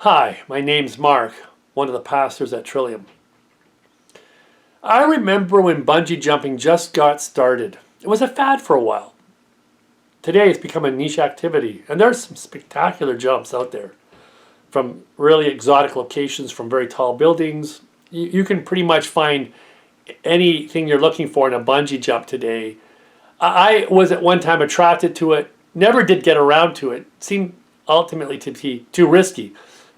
Hi, my name's Mark, one of the pastors at Trillium. I remember when bungee jumping just got started. It was a fad for a while. Today it's become a niche activity, and there's some spectacular jumps out there. From really exotic locations, from very tall buildings. You can pretty much find anything you're looking for in a bungee jump today. I was at one time attracted to it, never did get around to it. It seemed ultimately to be too risky.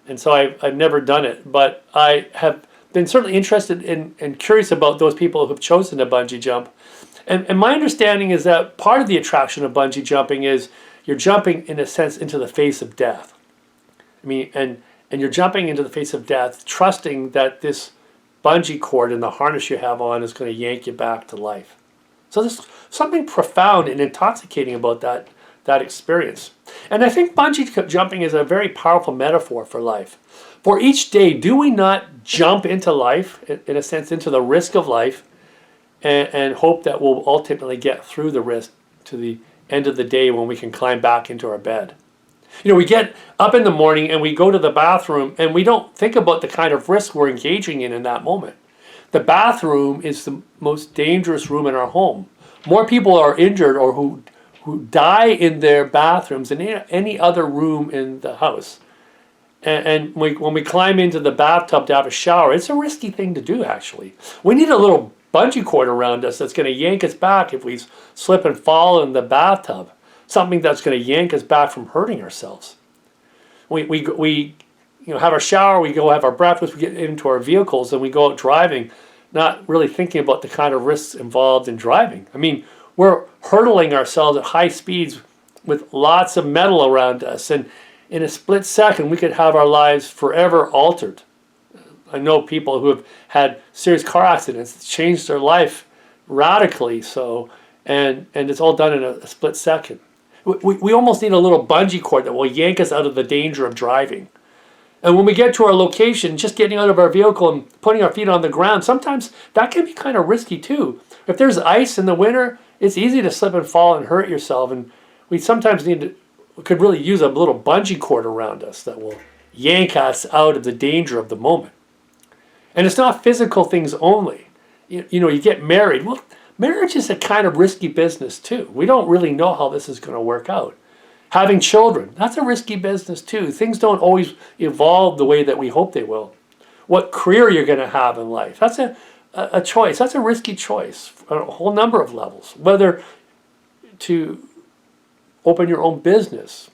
And so I've never done it, but I have been certainly interested in and curious about those people who've chosen to bungee jump. And my understanding is that part of the attraction of bungee jumping is you're jumping, in a sense, into the face of death. And you're jumping into the face of death, trusting that this bungee cord and the harness you have on is going to yank you back to life. So there's something profound and intoxicating about that experience. And I think bungee jumping is a very powerful metaphor for life. For each day, do we not jump into life, in a sense, into the risk of life, and hope that we'll ultimately get through the risk to the end of the day when we can climb back into our bed? We get up in the morning and we go to the bathroom and we don't think about the kind of risk we're engaging in that moment. The bathroom is the most dangerous room in our home. More people are injured or who die in their bathrooms than any other room in the house. And when we climb into the bathtub to have a shower, it's a risky thing to do, actually. We need a little bungee cord around us that's going to yank us back if we slip and fall in the bathtub. Something that's going to yank us back from hurting ourselves. We have our shower, we go have our breakfast, we get into our vehicles, and we go out driving, not really thinking about the kind of risks involved in driving. We're hurtling ourselves at high speeds with lots of metal around us, and in a split second we could have our lives forever altered. I know people who have had serious car accidents. It's changed their life radically so, and it's all done in a split second. We almost need a little bungee cord that will yank us out of the danger of driving. And when we get to our location, just getting out of our vehicle and putting our feet on the ground, sometimes that can be kind of risky too. If there's ice in the winter, it's easy to slip and fall and hurt yourself. And we sometimes could really use a little bungee cord around us that will yank us out of the danger of the moment. And it's not physical things only. You get married. Well, marriage is a kind of risky business too. We don't really know how this is going to work out. Having children, that's a risky business too. Things don't always evolve the way that we hope they will. What career you're going to have in life, that's a choice. That's a risky choice on a whole number of levels. Whether to open your own business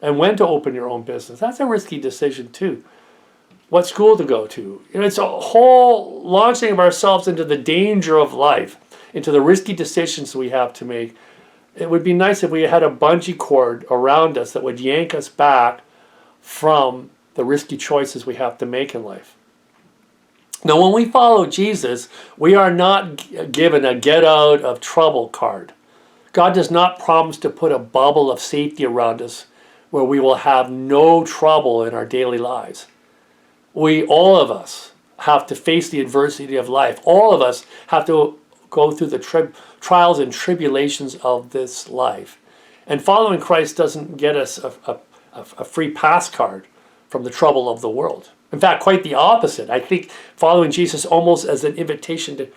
and when to open your own business, that's a risky decision too. What school to go to. It's a whole launching of ourselves into the danger of life, into the risky decisions we have to make. It would be nice if we had a bungee cord around us that would yank us back from the risky choices we have to make in life. Now, when we follow Jesus, we are not given a get out of trouble card. God does not promise to put a bubble of safety around us where we will have no trouble in our daily lives. All of us have to face the adversity of life. All of us have to go through the trials and tribulations of this life. And following Christ doesn't get us a free pass card from the trouble of the world. In fact, quite the opposite. I think following Jesus almost as an invitation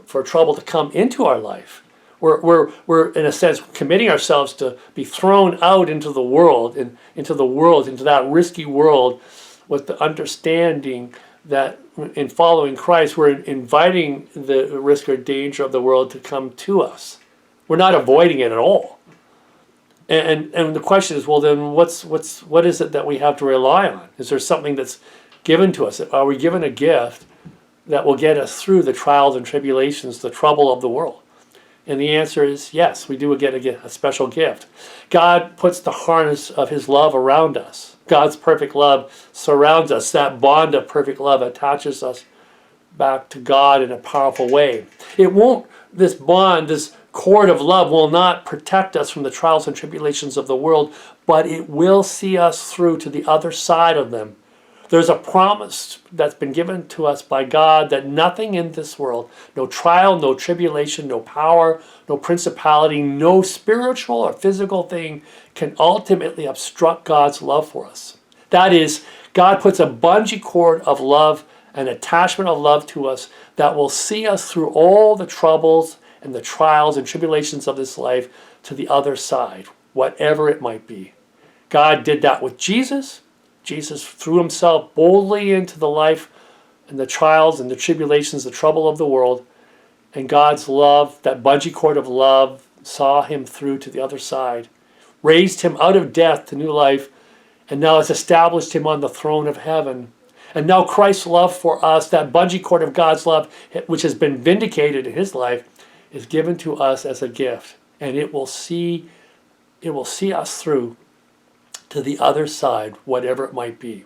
for trouble to come into our life. We're in a sense committing ourselves to be thrown out into the world, into that risky world, with the understanding that in following Christ, we're inviting the risk or danger of the world to come to us. We're not avoiding it at all. And the question is, well, then what is it that we have to rely on? Is there something that's given to us? Are we given a gift that will get us through the trials and tribulations, the trouble of the world? And the answer is yes, we do get a special gift. God puts the harness of his love around us. God's perfect love surrounds us. That bond of perfect love attaches us back to God in a powerful way. This bond, this cord of love will not protect us from the trials and tribulations of the world, but it will see us through to the other side of them. There's a promise that's been given to us by God that nothing in this world, no trial, no tribulation, no power, no principality, no spiritual or physical thing can ultimately obstruct God's love for us. That is, God puts a bungee cord of love, an attachment of love to us that will see us through all the troubles and the trials and tribulations of this life to the other side, whatever it might be. God did that with Jesus. Jesus threw himself boldly into the life and the trials and the tribulations, the trouble of the world. And God's love, that bungee cord of love, saw him through to the other side, raised him out of death to new life, and now has established him on the throne of heaven. And now Christ's love for us, that bungee cord of God's love, which has been vindicated in his life, is given to us as a gift. And it will see us through to the other side, whatever it might be.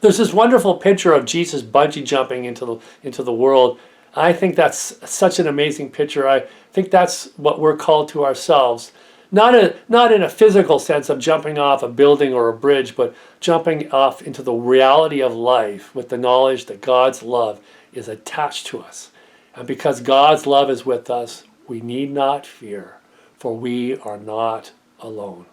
There's this wonderful picture of Jesus bungee jumping into the world. I think that's such an amazing picture. I think that's what we're called to ourselves. Not in a physical sense of jumping off a building or a bridge, but jumping off into the reality of life with the knowledge that God's love is attached to us. And because God's love is with us, we need not fear, for we are not alone.